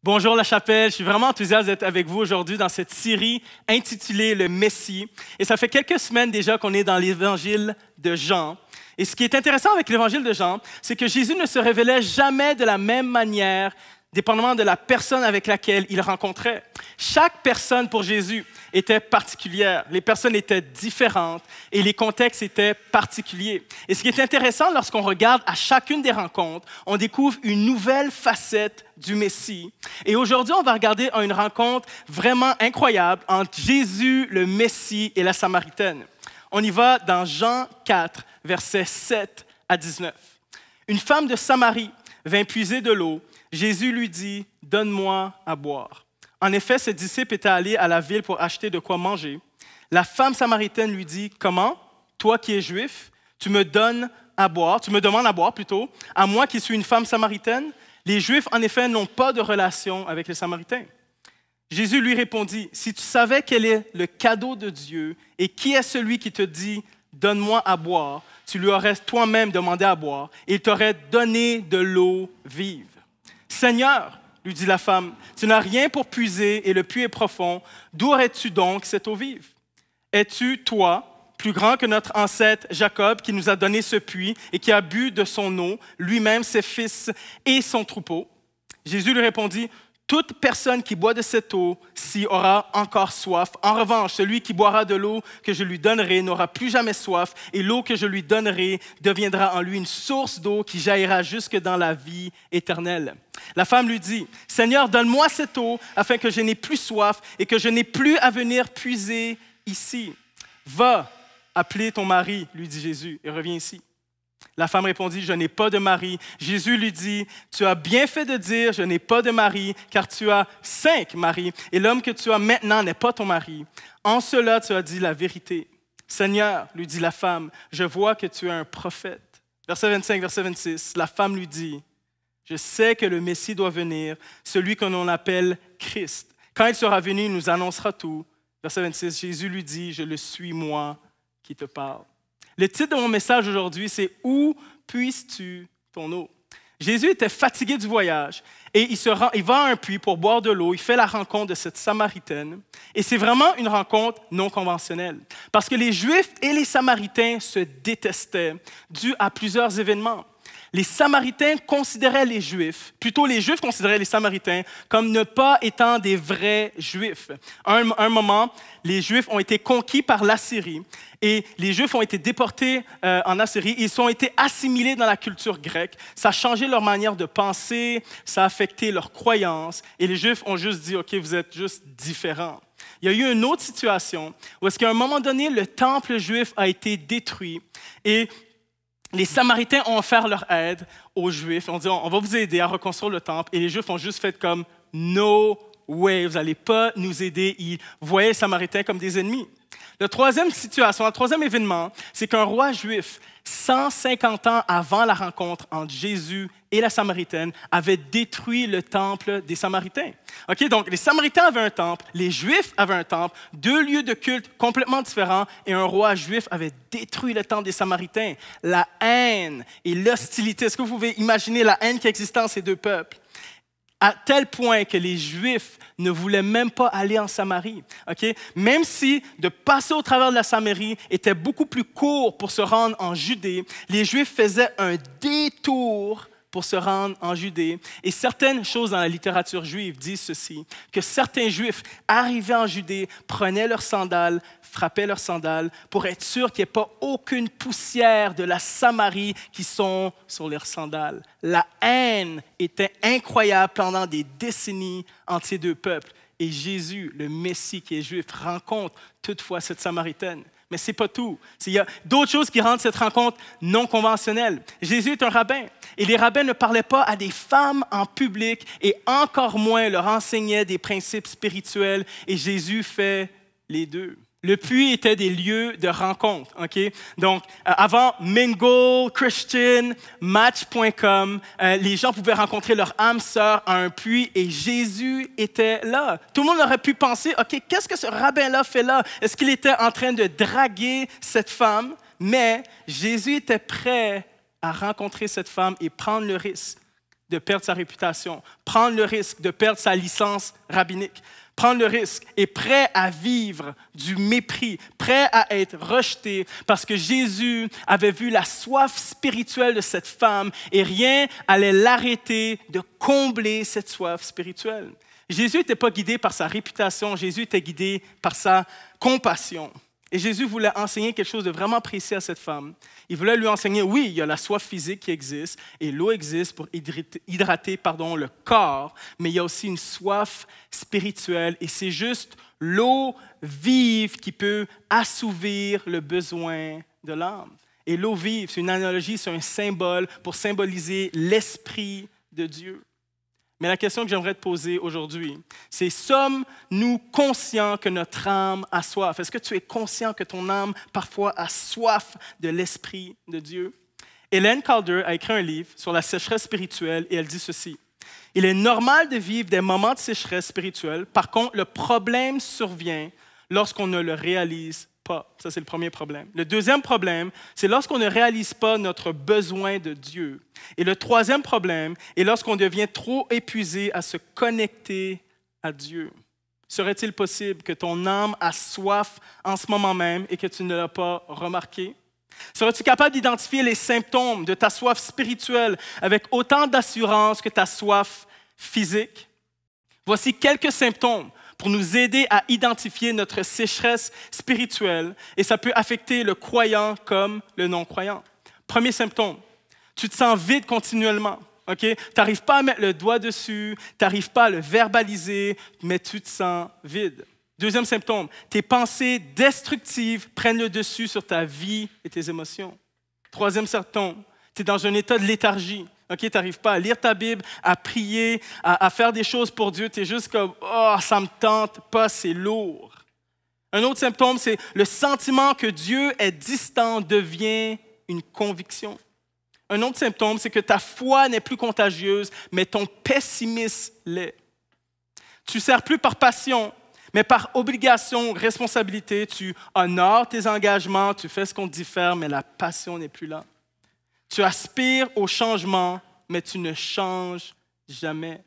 Bonjour la chapelle, je suis vraiment enthousiaste d'être avec vous aujourd'hui dans cette série intitulée Le Messie. Et ça fait quelques semaines déjà qu'on est dans l'évangile de Jean. Et ce qui est intéressant avec l'évangile de Jean, c'est que Jésus ne se révélait jamais de la même manière, dépendamment de la personne avec laquelle il rencontrait. Chaque personne pour Jésus était particulière, les personnes étaient différentes et les contextes étaient particuliers. Et ce qui est intéressant lorsqu'on regarde à chacune des rencontres, on découvre une nouvelle facette du Messie. Et aujourd'hui, on va regarder une rencontre vraiment incroyable entre Jésus, le Messie et la Samaritaine. On y va dans Jean 4, versets 7 à 19. Une femme de Samarie vint puiser de l'eau. Jésus lui dit, « Donne-moi à boire. » En effet, ses disciples étaient allés à la ville pour acheter de quoi manger. La femme samaritaine lui dit, « Comment, toi qui es juif, tu me demandes à boire plutôt, à moi qui suis une femme samaritaine? Les Juifs, en effet, n'ont pas de relation avec les Samaritains. » Jésus lui répondit, « Si tu savais quel est le cadeau de Dieu et qui est celui qui te dit, « Donne-moi à boire », tu lui aurais toi-même demandé à boire et il t'aurait donné de l'eau vive. « Seigneur, lui dit la femme, tu n'as rien pour puiser et le puits est profond. D'où aurais-tu donc cette eau vive? Es-tu, toi, plus grand que notre ancêtre Jacob qui nous a donné ce puits et qui a bu de son eau, lui-même, ses fils et son troupeau? » Jésus lui répondit, « Toute personne qui boit de cette eau-ci aura encore soif. En revanche, celui qui boira de l'eau que je lui donnerai n'aura plus jamais soif, et l'eau que je lui donnerai deviendra en lui une source d'eau qui jaillira jusque dans la vie éternelle. » La femme lui dit, « Seigneur, donne-moi cette eau afin que je n'ai plus soif et que je n'ai plus à venir puiser ici. »« Va, appeler ton mari, lui dit Jésus, et reviens ici. » La femme répondit, « Je n'ai pas de mari. » Jésus lui dit, « Tu as bien fait de dire, je n'ai pas de mari, car tu as 5 maris, et l'homme que tu as maintenant n'est pas ton mari. En cela, tu as dit la vérité. » « Seigneur, lui dit la femme, je vois que tu es un prophète. » Verset 25, verset 26, la femme lui dit, « Je sais que le Messie doit venir, celui que l'on appelle Christ. Quand il sera venu, il nous annoncera tout. » Verset 26, Jésus lui dit, « Je le suis moi qui te parle. » Le titre de mon message aujourd'hui, c'est « Où puises-tu ton eau? » Jésus était fatigué du voyage et il va à un puits pour boire de l'eau. Il fait la rencontre de cette Samaritaine et c'est vraiment une rencontre non conventionnelle parce que les Juifs et les Samaritains se détestaient dû à plusieurs événements. Les Samaritains considéraient les Juifs, plutôt les Juifs considéraient les Samaritains comme ne pas étant des vrais Juifs. À un moment, les Juifs ont été conquis par l'Assyrie et les Juifs ont été déportés en Assyrie. Ils ont été assimilés dans la culture grecque. Ça a changé leur manière de penser, ça a affecté leurs croyances et les Juifs ont juste dit « OK, vous êtes juste différents ». Il y a eu une autre situation où est-ce qu'à un moment donné, le temple juif a été détruit et les Samaritains ont offert leur aide aux Juifs. On dit, on va vous aider à reconstruire le temple. Et les Juifs ont juste fait comme, no way, vous n'allez pas nous aider. Ils voyaient les Samaritains comme des ennemis. La troisième situation, le troisième événement, c'est qu'un roi juif, 150 ans avant la rencontre entre Jésus et la Samaritaine, avait détruit le temple des Samaritains. Okay? Donc, les Samaritains avaient un temple, les Juifs avaient un temple, 2 lieux de culte complètement différents, et un roi juif avait détruit le temple des Samaritains. La haine et l'hostilité, est-ce que vous pouvez imaginer la haine qui existait entre ces deux peuples? À tel point que les Juifs ne voulaient même pas aller en Samarie. Okay? Même si de passer au travers de la Samarie était beaucoup plus court pour se rendre en Judée, les Juifs faisaient un détour pour se rendre en Judée. Et certaines choses dans la littérature juive disent ceci, que certains Juifs arrivaient en Judée, prenaient leurs sandales, frappaient leurs sandales pour être sûrs qu'il n'y ait pas aucune poussière de la Samarie qui sont sur leurs sandales. La haine était incroyable pendant des décennies entre ces deux peuples. Et Jésus, le Messie qui est juif, rencontre toutefois cette Samaritaine. Mais ce n'est pas tout. Il y a d'autres choses qui rendent cette rencontre non conventionnelle. Jésus est un rabbin et les rabbins ne parlaient pas à des femmes en public et encore moins leur enseignaient des principes spirituels et Jésus fait les deux. Le puits était des lieux de rencontre. Okay? Donc, avant Mingle, Christian, Match.com, les gens pouvaient rencontrer leur âme sœur à un puits et Jésus était là. Tout le monde aurait pu penser, OK, qu'est-ce que ce rabbin-là fait là? Est-ce qu'il était en train de draguer cette femme? Mais Jésus était prêt à rencontrer cette femme et prendre le risque de perdre sa réputation, prendre le risque de perdre sa licence rabbinique, prendre le risque, est prêt à vivre du mépris, prêt à être rejeté parce que Jésus avait vu la soif spirituelle de cette femme et rien allait l'arrêter de combler cette soif spirituelle. Jésus n'était pas guidé par sa réputation, Jésus était guidé par sa compassion. Et Jésus voulait enseigner quelque chose de vraiment précis à cette femme. Il voulait lui enseigner, oui, il y a la soif physique qui existe, et l'eau existe pour hydrater le corps, mais il y a aussi une soif spirituelle, et c'est juste l'eau vive qui peut assouvir le besoin de l'âme. Et l'eau vive, c'est une analogie, c'est un symbole pour symboliser l'Esprit de Dieu. Mais la question que j'aimerais te poser aujourd'hui, c'est sommes-nous conscients que notre âme a soif? Est-ce que tu es conscient que ton âme parfois a soif de l'Esprit de Dieu? Hélène Calder a écrit un livre sur la sécheresse spirituelle et elle dit ceci. Il est normal de vivre des moments de sécheresse spirituelle. Par contre, le problème survient lorsqu'on ne le réalise pas. Ça, c'est le premier problème. Le deuxième problème, c'est lorsqu'on ne réalise pas notre besoin de Dieu. Et le troisième problème est lorsqu'on devient trop épuisé à se connecter à Dieu. Serait-il possible que ton âme a soif en ce moment même et que tu ne l'as pas remarqué? Serais-tu capable d'identifier les symptômes de ta soif spirituelle avec autant d'assurance que ta soif physique? Voici quelques symptômes pour nous aider à identifier notre sécheresse spirituelle et ça peut affecter le croyant comme le non-croyant. Premier symptôme, tu te sens vide continuellement. Okay? Tu n'arrives pas à mettre le doigt dessus, tu n'arrives pas à le verbaliser, mais tu te sens vide. Deuxième symptôme, tes pensées destructives prennent le dessus sur ta vie et tes émotions. Troisième symptôme, tu es dans un état de léthargie. Okay, tu n'arrives pas à lire ta Bible, à prier, à faire des choses pour Dieu. Tu es juste comme « Oh, ça ne me tente pas, c'est lourd ». Un autre symptôme, c'est le sentiment que Dieu est distant devient une conviction. Un autre symptôme, c'est que ta foi n'est plus contagieuse, mais ton pessimisme l'est. Tu ne sers plus par passion, mais par obligation, responsabilité. Tu honores tes engagements, tu fais ce qu'on te dit faire, mais la passion n'est plus là. Tu aspires au changement, mais tu ne changes jamais.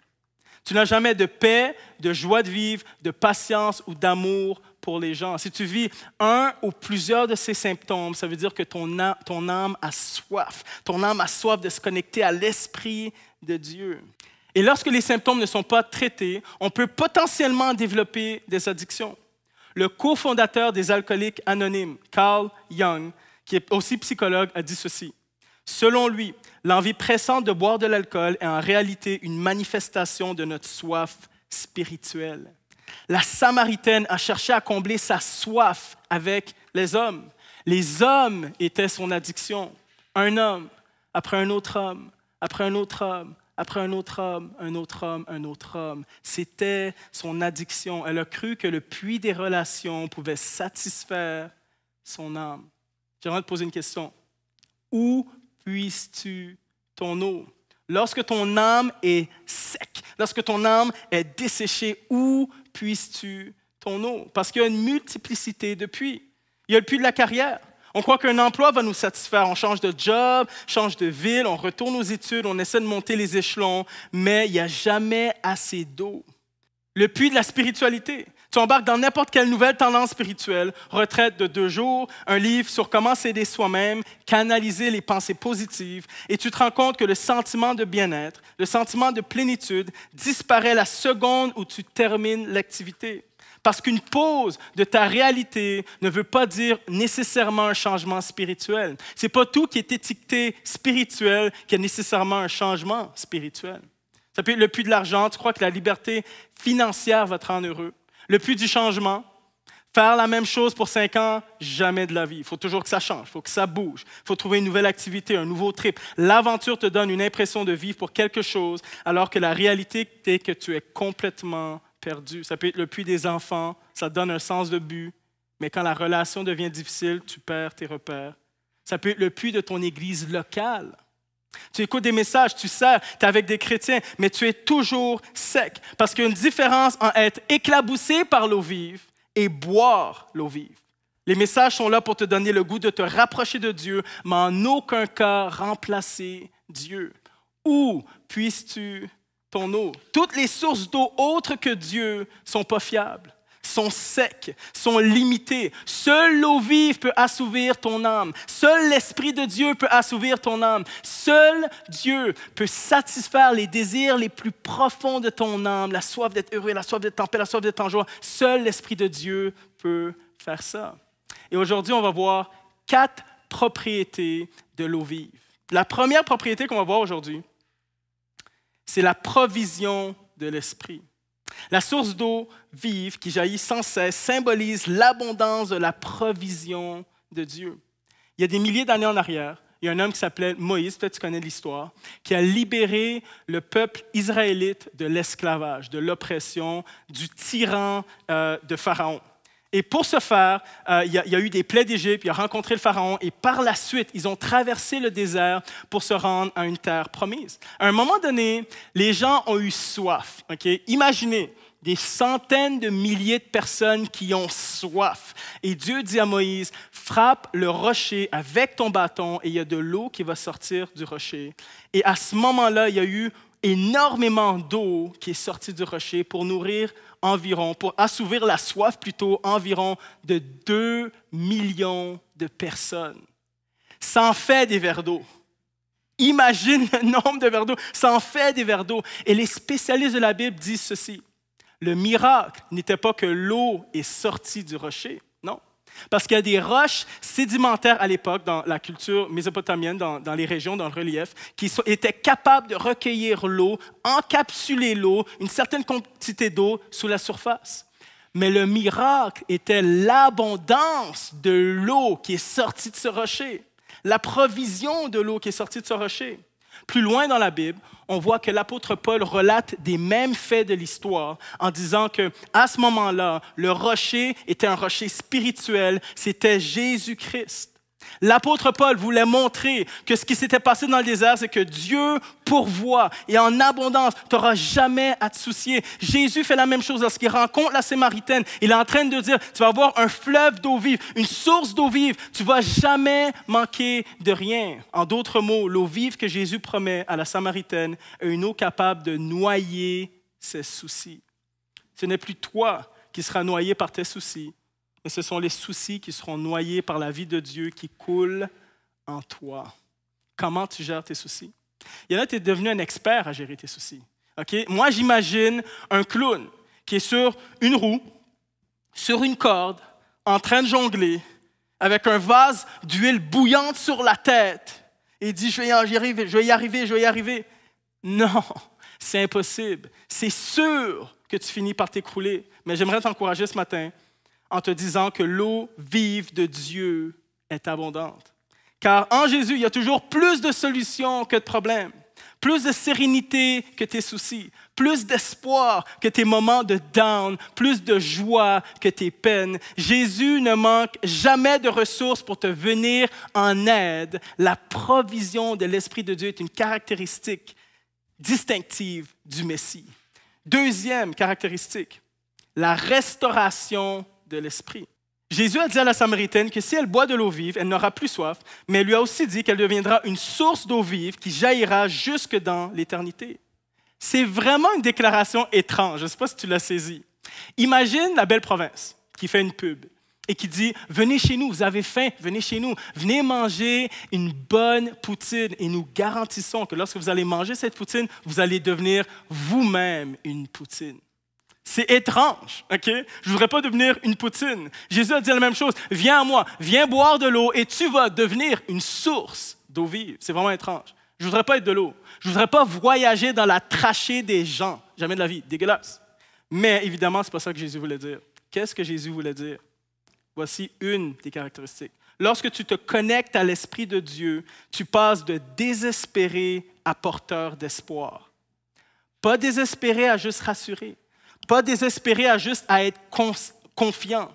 Tu n'as jamais de paix, de joie de vivre, de patience ou d'amour pour les gens. Si tu vis un ou plusieurs de ces symptômes, ça veut dire que ton âme a soif. Ton âme a soif de se connecter à l'Esprit de Dieu. Et lorsque les symptômes ne sont pas traités, on peut potentiellement développer des addictions. Le cofondateur des Alcooliques Anonymes, Carl Jung, qui est aussi psychologue, a dit ceci. Selon lui, l'envie pressante de boire de l'alcool est en réalité une manifestation de notre soif spirituelle. La Samaritaine a cherché à combler sa soif avec les hommes. Les hommes étaient son addiction. Un homme, après un autre homme, après un autre homme, après un autre homme, un autre homme, un autre homme. C'était son addiction. Elle a cru que le puits des relations pouvait satisfaire son âme. J'aimerais te poser une question. Où puisses-tu ton eau? Lorsque ton âme est sec, lorsque ton âme est desséchée, où puisses-tu ton eau? Parce qu'il y a une multiplicité de puits. Il y a le puits de la carrière. On croit qu'un emploi va nous satisfaire. On change de job, change de ville, on retourne aux études, on essaie de monter les échelons, mais il n'y a jamais assez d'eau. Le puits de la spiritualité. Tu embarques dans n'importe quelle nouvelle tendance spirituelle, retraite de 2 jours, un livre sur comment s'aider soi-même, canaliser les pensées positives, et tu te rends compte que le sentiment de bien-être, le sentiment de plénitude disparaît la seconde où tu termines l'activité. Parce qu'une pause de ta réalité ne veut pas dire nécessairement un changement spirituel. Ce n'est pas tout qui est étiqueté spirituel qui a nécessairement un changement spirituel. Ça peut être le puits de l'argent, tu crois que la liberté financière va te rendre heureux. Le puits du changement, faire la même chose pour 5 ans, jamais de la vie. Il faut toujours que ça change, il faut que ça bouge. Il faut trouver une nouvelle activité, un nouveau trip. L'aventure te donne une impression de vivre pour quelque chose, alors que la réalité est que tu es complètement perdu. Ça peut être le puits des enfants, ça te donne un sens de but, mais quand la relation devient difficile, tu perds tes repères. Ça peut être le puits de ton église locale. Tu écoutes des messages, tu sers, tu es avec des chrétiens, mais tu es toujours sec. Parce qu'il y a une différence entre être éclaboussé par l'eau vive et boire l'eau vive. Les messages sont là pour te donner le goût de te rapprocher de Dieu, mais en aucun cas remplacer Dieu. Où puisses-tu ton eau? Toutes les sources d'eau autres que Dieu sont pas fiables, sont secs, sont limitées. Seule l'eau vive peut assouvir ton âme. Seul l'Esprit de Dieu peut assouvir ton âme. Seul Dieu peut satisfaire les désirs les plus profonds de ton âme, la soif d'être heureux, la soif d'être en paix, la soif d'être en joie. Seul l'Esprit de Dieu peut faire ça. Et aujourd'hui, on va voir 4 propriétés de l'eau vive. La première propriété qu'on va voir aujourd'hui, c'est la provision de l'Esprit. La source d'eau vive qui jaillit sans cesse symbolise l'abondance de la provision de Dieu. Il y a des milliers d'années en arrière, il y a un homme qui s'appelait Moïse, peut-être tu connais l'histoire, qui a libéré le peuple israélite de l'esclavage, de l'oppression, du tyran de Pharaon. Et pour ce faire, il y a eu des plaies d'Égypte, il a rencontré le Pharaon, et par la suite, ils ont traversé le désert pour se rendre à une terre promise. À un moment donné, les gens ont eu soif. Okay? Imaginez des centaines de milliers de personnes qui ont soif. Et Dieu dit à Moïse, frappe le rocher avec ton bâton, et il y a de l'eau qui va sortir du rocher. Et à ce moment-là, il y a eu énormément d'eau qui est sortie du rocher pour nourrir pour assouvir la soif plutôt, environ de 2 millions de personnes. Ça en fait des verres d'eau. Imagine le nombre de verres d'eau. Ça en fait des verres d'eau. Et les spécialistes de la Bible disent ceci. Le miracle n'était pas que l'eau est sortie du rocher, non. Parce qu'il y a des roches sédimentaires à l'époque dans la culture mésopotamienne, dans les régions, dans le relief, qui étaient capables de recueillir l'eau, encapsuler l'eau, une certaine quantité d'eau sous la surface. Mais le miracle était l'abondance de l'eau qui est sortie de ce rocher, la provision de l'eau qui est sortie de ce rocher. Plus loin dans la Bible, on voit que l'apôtre Paul relate des mêmes faits de l'histoire en disant qu'à ce moment-là, le rocher était un rocher spirituel, c'était Jésus-Christ. L'apôtre Paul voulait montrer que ce qui s'était passé dans le désert, c'est que Dieu pourvoit et en abondance, tu n'auras jamais à te soucier. Jésus fait la même chose lorsqu'il rencontre la Samaritaine. Il est en train de dire, tu vas avoir un fleuve d'eau vive, une source d'eau vive. Tu ne vas jamais manquer de rien. En d'autres mots, l'eau vive que Jésus promet à la Samaritaine est une eau capable de noyer ses soucis. Ce n'est plus toi qui seras noyé par tes soucis, mais ce sont les soucis qui seront noyés par la vie de Dieu qui coule en toi. Comment tu gères tes soucis? Il y en a, tu es devenu un expert à gérer tes soucis. Okay? Moi, j'imagine un clown qui est sur une roue, sur une corde, en train de jongler, avec un vase d'huile bouillante sur la tête, et il dit, je vais y arriver, je vais y arriver, je vais y arriver. Non, c'est impossible. C'est sûr que tu finis par t'écrouler. Mais j'aimerais t'encourager ce matin en te disant que l'eau vive de Dieu est abondante. Car en Jésus, il y a toujours plus de solutions que de problèmes, plus de sérénité que tes soucis, plus d'espoir que tes moments de down, plus de joie que tes peines. Jésus ne manque jamais de ressources pour te venir en aide. La provision de l'Esprit de Dieu est une caractéristique distinctive du Messie. Deuxième caractéristique, la restauration de l'Esprit. Jésus a dit à la Samaritaine que si elle boit de l'eau vive, elle n'aura plus soif, mais elle lui a aussi dit qu'elle deviendra une source d'eau vive qui jaillira jusque dans l'éternité. C'est vraiment une déclaration étrange, je ne sais pas si tu l'as saisi. Imagine la belle province qui fait une pub et qui dit « Venez chez nous, vous avez faim, venez chez nous, venez manger une bonne poutine et nous garantissons que lorsque vous allez manger cette poutine, vous allez devenir vous-même une poutine. » C'est étrange, OK? Je ne voudrais pas devenir une poutine. Jésus a dit la même chose. Viens à moi, viens boire de l'eau et tu vas devenir une source d'eau vive. C'est vraiment étrange. Je ne voudrais pas être de l'eau. Je ne voudrais pas voyager dans la trachée des gens. Jamais de la vie. Dégueulasse. Mais évidemment, ce n'est pas ça que Jésus voulait dire. Qu'est-ce que Jésus voulait dire? Voici une des caractéristiques. Lorsque tu te connectes à l'Esprit de Dieu, tu passes de désespéré à porteur d'espoir. Pas désespéré à juste rassurer. Pas désespéré à juste à être confiant,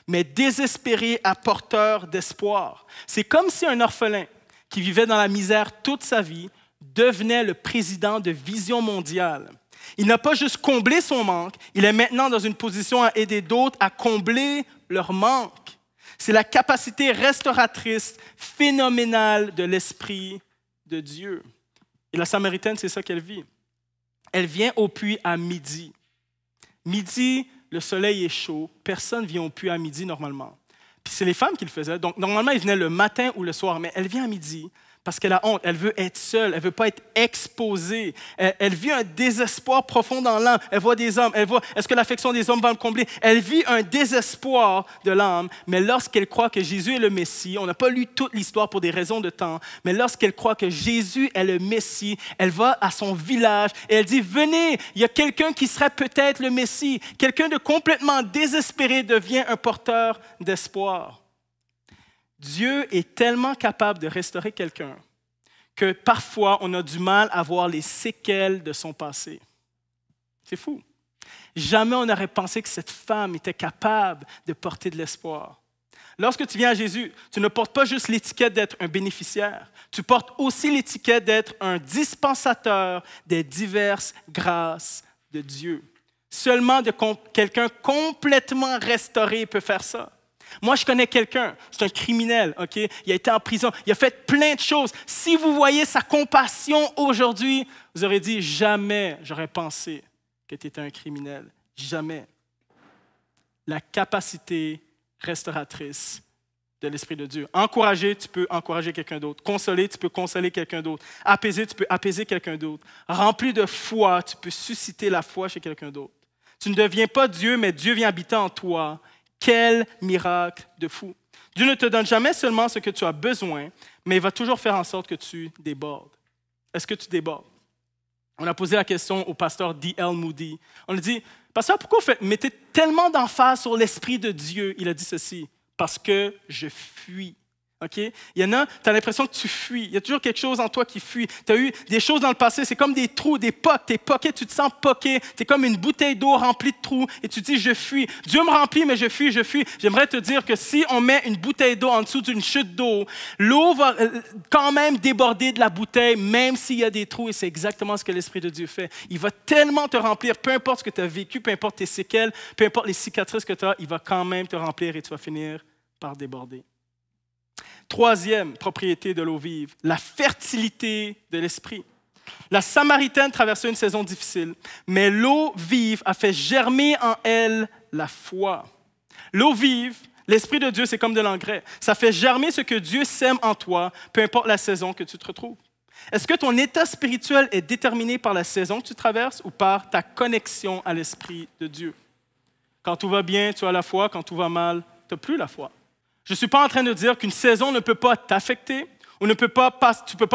mais désespéré à porteur d'espoir. C'est comme si un orphelin qui vivait dans la misère toute sa vie devenait le président de Vision mondiale. Il n'a pas juste comblé son manque, il est maintenant dans une position à aider d'autres à combler leur manque. C'est la capacité restauratrice phénoménale de l'Esprit de Dieu. Et la Samaritaine, c'est ça qu'elle vit. Elle vient au puits à midi. Midi, le soleil est chaud. Personne ne vient au puits à midi normalement. Puis c'est les femmes qui le faisaient. Donc, normalement, ils venaient le matin ou le soir, mais elle vient à midi parce qu'elle a honte. Elle veut être seule. Elle ne veut pas être exposée. Elle vit un désespoir profond dans l'âme. Elle voit des hommes. Elle voit, est-ce que l'affection des hommes va le combler? Elle vit un désespoir de l'âme, mais lorsqu'elle croit que Jésus est le Messie, on n'a pas lu toute l'histoire pour des raisons de temps, mais lorsqu'elle croit que Jésus est le Messie, elle va à son village et elle dit, venez, il y a quelqu'un qui serait peut-être le Messie. Quelqu'un de complètement désespéré devient un porteur d'espoir. Dieu est tellement capable de restaurer quelqu'un que parfois on a du mal à voir les séquelles de son passé. C'est fou. Jamais on n'aurait pensé que cette femme était capable de porter de l'espoir. Lorsque tu viens à Jésus, tu ne portes pas juste l'étiquette d'être un bénéficiaire, tu portes aussi l'étiquette d'être un dispensateur des diverses grâces de Dieu. Seulement quelqu'un complètement restauré peut faire ça. Moi, je connais quelqu'un, c'est un criminel, OK? Il a été en prison, il a fait plein de choses. Si vous voyez sa compassion aujourd'hui, vous aurez dit, jamais j'aurais pensé que tu étais un criminel. Jamais. La capacité restauratrice de l'Esprit de Dieu. Encourager, tu peux encourager quelqu'un d'autre. Consoler, tu peux consoler quelqu'un d'autre. Apaiser, tu peux apaiser quelqu'un d'autre. Rempli de foi, tu peux susciter la foi chez quelqu'un d'autre. Tu ne deviens pas Dieu, mais Dieu vient habiter en toi. Quel miracle de fou! Dieu ne te donne jamais seulement ce que tu as besoin, mais il va toujours faire en sorte que tu débordes. Est-ce que tu débordes? On a posé la question au pasteur D.L. Moody. On lui dit, pasteur, pourquoi vous mettez tellement d'emphase sur l'Esprit de Dieu? Il a dit ceci, parce que je fuis. Okay? Il y en a, tu as l'impression que tu fuis. Il y a toujours quelque chose en toi qui fuit. Tu as eu des choses dans le passé, c'est comme des trous, des pocs. Tu es poqué, tu te sens poqué. Tu es comme une bouteille d'eau remplie de trous et tu dis, je fuis. Dieu me remplit, mais je fuis, je fuis. J'aimerais te dire que si on met une bouteille d'eau en dessous d'une chute d'eau, l'eau va quand même déborder de la bouteille, même s'il y a des trous. Et c'est exactement ce que l'Esprit de Dieu fait. Il va tellement te remplir, peu importe ce que tu as vécu, peu importe tes séquelles, peu importe les cicatrices que tu as, il va quand même te remplir et tu vas finir par déborder. Troisième propriété de l'eau vive, la fertilité de l'esprit. La Samaritaine traversait une saison difficile, mais l'eau vive a fait germer en elle la foi. L'eau vive, l'Esprit de Dieu, c'est comme de l'engrais. Ça fait germer ce que Dieu sème en toi, peu importe la saison que tu te retrouves. Est-ce que ton état spirituel est déterminé par la saison que tu traverses ou par ta connexion à l'Esprit de Dieu? Quand tout va bien, tu as la foi. Quand tout va mal, tu n'as plus la foi. Je ne suis pas en train de dire qu'une saison ne peut pas t'affecter ou tu ne peux pas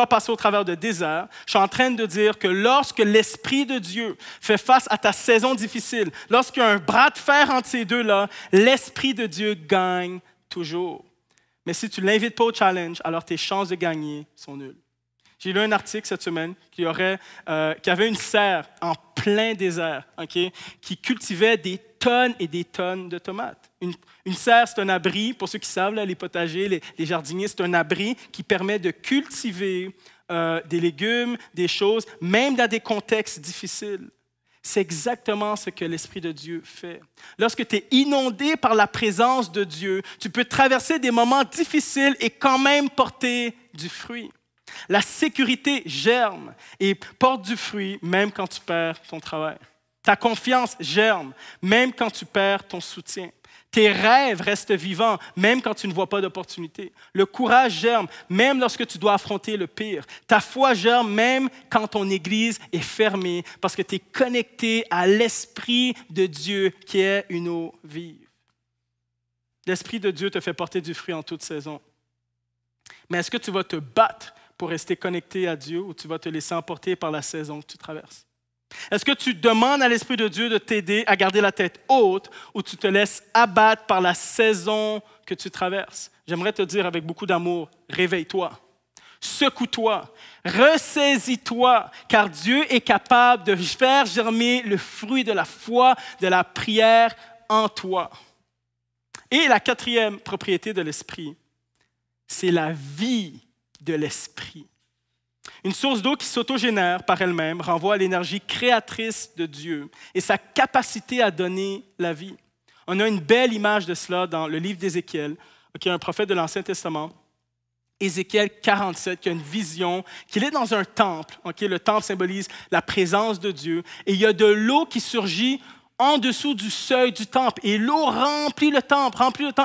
passer au travers de désert. Je suis en train de dire que lorsque l'Esprit de Dieu fait face à ta saison difficile, lorsqu'il y a un bras de fer entre ces deux-là, l'Esprit de Dieu gagne toujours. Mais si tu ne l'invites pas au challenge, alors tes chances de gagner sont nulles. J'ai lu un article cette semaine qui avait une serre en plein désert, okay, qui cultivait des tonnes et des tonnes de tomates. Une serre, c'est un abri, pour ceux qui savent, là, les potagers, les jardiniers, c'est un abri qui permet de cultiver des légumes, des choses, même dans des contextes difficiles. C'est exactement ce que l'Esprit de Dieu fait. Lorsque tu es inondé par la présence de Dieu, tu peux traverser des moments difficiles et quand même porter du fruit. La sécurité germe et porte du fruit même quand tu perds ton travail. Ta confiance germe même quand tu perds ton soutien. Tes rêves restent vivants même quand tu ne vois pas d'opportunité. Le courage germe même lorsque tu dois affronter le pire. Ta foi germe même quand ton église est fermée parce que tu es connecté à l'Esprit de Dieu qui est une eau vive. L'Esprit de Dieu te fait porter du fruit en toute saison. Mais est-ce que tu vas te battre pour rester connecté à Dieu ou tu vas te laisser emporter par la saison que tu traverses? Est-ce que tu demandes à l'Esprit de Dieu de t'aider à garder la tête haute ou tu te laisses abattre par la saison que tu traverses? J'aimerais te dire avec beaucoup d'amour, réveille-toi, secoue-toi, ressaisis-toi, car Dieu est capable de faire germer le fruit de la foi, de la prière en toi. Et la quatrième propriété de l'Esprit, c'est la vie de l'Esprit. Une source d'eau qui s'autogénère par elle-même renvoie à l'énergie créatrice de Dieu et sa capacité à donner la vie. On a une belle image de cela dans le livre d'Ézéchiel, qui est un prophète de l'Ancien Testament. Ézéchiel 47, qui a une vision, qu'il est dans un temple. Okay? Le temple symbolise la présence de Dieu. Et il y a de l'eau qui surgit en dessous du seuil du temple. Et l'eau remplit le temple.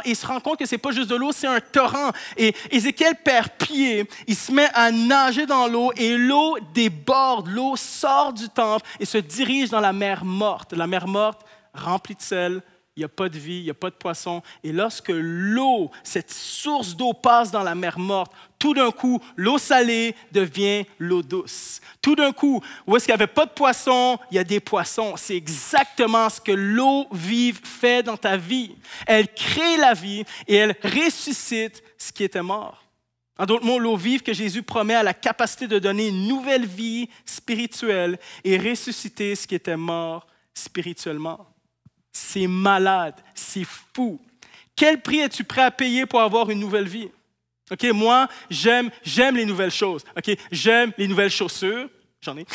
Et il se rend compte que ce n'est pas juste de l'eau, c'est un torrent. Et Ézéchiel perd pied. Il se met à nager dans l'eau et l'eau déborde. L'eau sort du temple et se dirige dans la mer morte. La mer morte remplie de sel. Il n'y a pas de vie, il n'y a pas de poisson. Et lorsque l'eau, cette source d'eau passe dans la mer morte, tout d'un coup, l'eau salée devient l'eau douce. Tout d'un coup, où est-ce qu'il n'y avait pas de poisson, il y a des poissons. C'est exactement ce que l'eau vive fait dans ta vie. Elle crée la vie et elle ressuscite ce qui était mort. En d'autres mots, l'eau vive que Jésus promet a la capacité de donner une nouvelle vie spirituelle et ressusciter ce qui était mort spirituellement. C'est malade, c'est fou. Quel prix es-tu prêt à payer pour avoir une nouvelle vie? Okay, moi, j'aime les nouvelles choses. Okay? J'aime les nouvelles chaussures, j'en ai.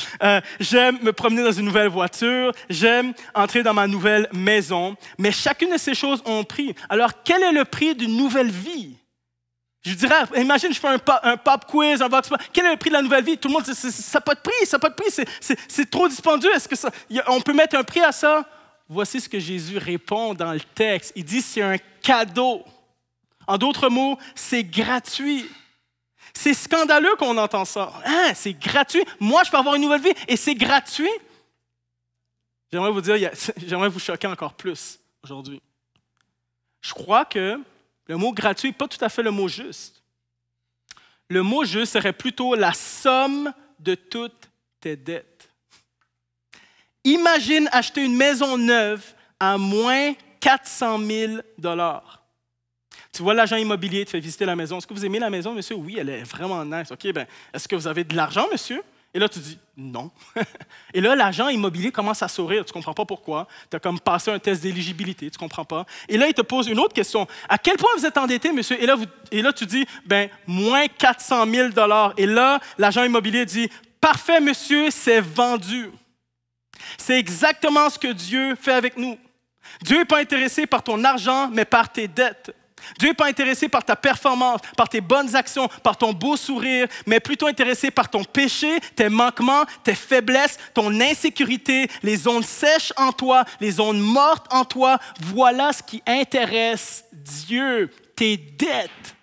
J'aime me promener dans une nouvelle voiture. J'aime entrer dans ma nouvelle maison. Mais chacune de ces choses ont un prix. Alors, quel est le prix d'une nouvelle vie? Je dirais, imagine, je fais un pop quiz, un vox pop. Quel est le prix de la nouvelle vie? Tout le monde dit, ça n'a pas de prix, ça n'a pas de prix, c'est trop dispendieux. Est-ce que on peut mettre un prix à ça? Voici ce que Jésus répond dans le texte. Il dit, c'est un cadeau. En d'autres mots, c'est gratuit. C'est scandaleux qu'on entend ça. Hein, c'est gratuit. Moi, je peux avoir une nouvelle vie et c'est gratuit. J'aimerais vous dire, j'aimerais vous choquer encore plus aujourd'hui. Je crois que le mot gratuit n'est pas tout à fait le mot juste. Le mot juste serait plutôt la somme de toutes tes dettes. Imagine acheter une maison neuve à moins 400 000 $. Tu vois l'agent immobilier te fait visiter la maison. Est-ce que vous aimez la maison, monsieur? Oui, elle est vraiment nice. OK, bien, est-ce que vous avez de l'argent, monsieur? Et là, tu dis non. Et là, l'agent immobilier commence à sourire. Tu ne comprends pas pourquoi. Tu as comme passé un test d'éligibilité. Tu ne comprends pas. Et là, il te pose une autre question. À quel point vous êtes endetté, monsieur? Et là tu dis, bien, moins 400 000 $. Et là, l'agent immobilier dit, parfait, monsieur, c'est vendu. C'est exactement ce que Dieu fait avec nous. Dieu n'est pas intéressé par ton argent, mais par tes dettes. Dieu n'est pas intéressé par ta performance, par tes bonnes actions, par ton beau sourire, mais plutôt intéressé par ton péché, tes manquements, tes faiblesses, ton insécurité, les zones sèches en toi, les zones mortes en toi. Voilà ce qui intéresse Dieu, tes dettes.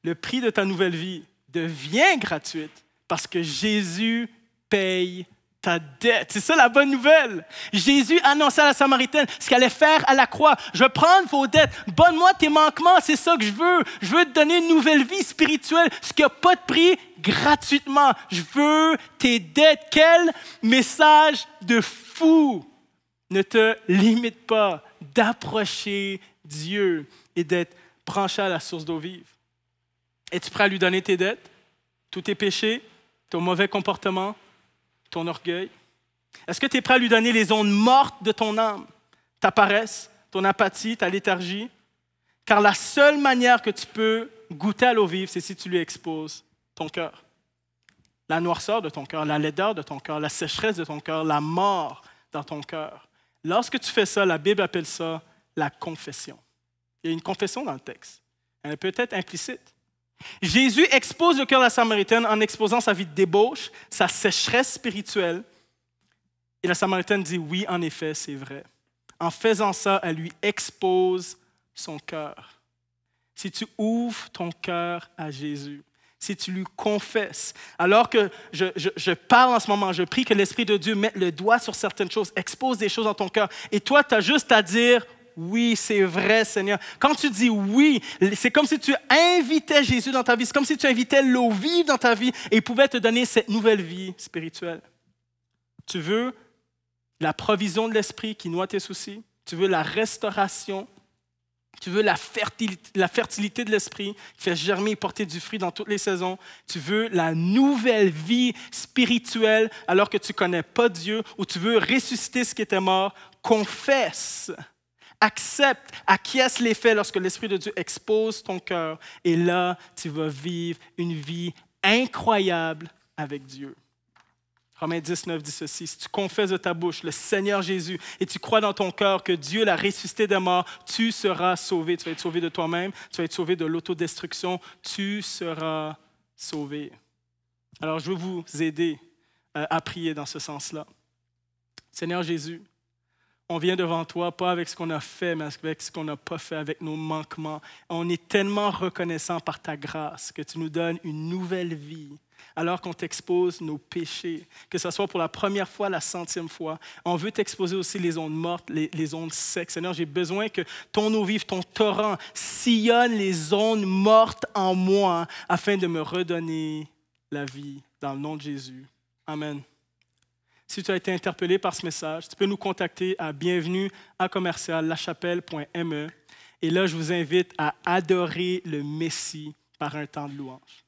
Le prix de ta nouvelle vie devient gratuite parce que Jésus paye ta dette. C'est ça la bonne nouvelle. Jésus annonçait à la Samaritaine ce qu'il allait faire à la croix. Je vais prendre vos dettes. Donne-moi tes manquements. C'est ça que je veux. Je veux te donner une nouvelle vie spirituelle. Ce qui n'a pas de prix, gratuitement. Je veux tes dettes. Quel message de fou. Ne te limite pas d'approcher Dieu et d'être branché à la source d'eau vive. Es-tu prêt à lui donner tes dettes? Tous tes péchés? Ton mauvais comportement? Ton orgueil? Est-ce que tu es prêt à lui donner les zones mortes de ton âme? Ta paresse, ton apathie, ta léthargie? Car la seule manière que tu peux goûter à l'eau vive, c'est si tu lui exposes ton cœur. La noirceur de ton cœur, la laideur de ton cœur, la sécheresse de ton cœur, la mort dans ton cœur. Lorsque tu fais ça, la Bible appelle ça la confession. Il y a une confession dans le texte. Elle peut être implicite. Jésus expose le cœur de la Samaritaine en exposant sa vie de débauche, sa sécheresse spirituelle. Et la Samaritaine dit, oui, en effet, c'est vrai. En faisant ça, elle lui expose son cœur. Si tu ouvres ton cœur à Jésus, si tu lui confesses, alors que je parle en ce moment, je prie que l'Esprit de Dieu mette le doigt sur certaines choses, expose des choses dans ton cœur, et toi, tu as juste à dire, oui, c'est vrai, Seigneur. Quand tu dis oui, c'est comme si tu invitais Jésus dans ta vie. C'est comme si tu invitais l'eau vive dans ta vie et il pouvait te donner cette nouvelle vie spirituelle. Tu veux la provision de l'Esprit qui noie tes soucis? Tu veux la restauration? Tu veux la fertilité de l'Esprit qui fait germer et porter du fruit dans toutes les saisons? Tu veux la nouvelle vie spirituelle alors que tu ne connais pas Dieu ou tu veux ressusciter ce qui était mort? Confesse. Accepte, acquiesce les faits lorsque l'Esprit de Dieu expose ton cœur. Et là, tu vas vivre une vie incroyable avec Dieu. Romains 10, 9 dit ceci, si tu confesses de ta bouche le Seigneur Jésus et tu crois dans ton cœur que Dieu l'a ressuscité des morts, tu seras sauvé. Tu vas être sauvé de toi-même, tu vas être sauvé de l'autodestruction, tu seras sauvé. Alors, je veux vous aider à prier dans ce sens-là. Seigneur Jésus, on vient devant toi, pas avec ce qu'on a fait, mais avec ce qu'on n'a pas fait, avec nos manquements. On est tellement reconnaissant par ta grâce que tu nous donnes une nouvelle vie alors qu'on t'expose nos péchés, que ce soit pour la première fois, la 100e fois. On veut t'exposer aussi les ondes mortes, les ondes secs. Seigneur, j'ai besoin que ton eau vive, ton torrent sillonne les ondes mortes en moi afin de me redonner la vie dans le nom de Jésus. Amen. Si tu as été interpellé par ce message, tu peux nous contacter à bienvenue@lachapelle.me. Et là, je vous invite à adorer le Messie par un temps de louange.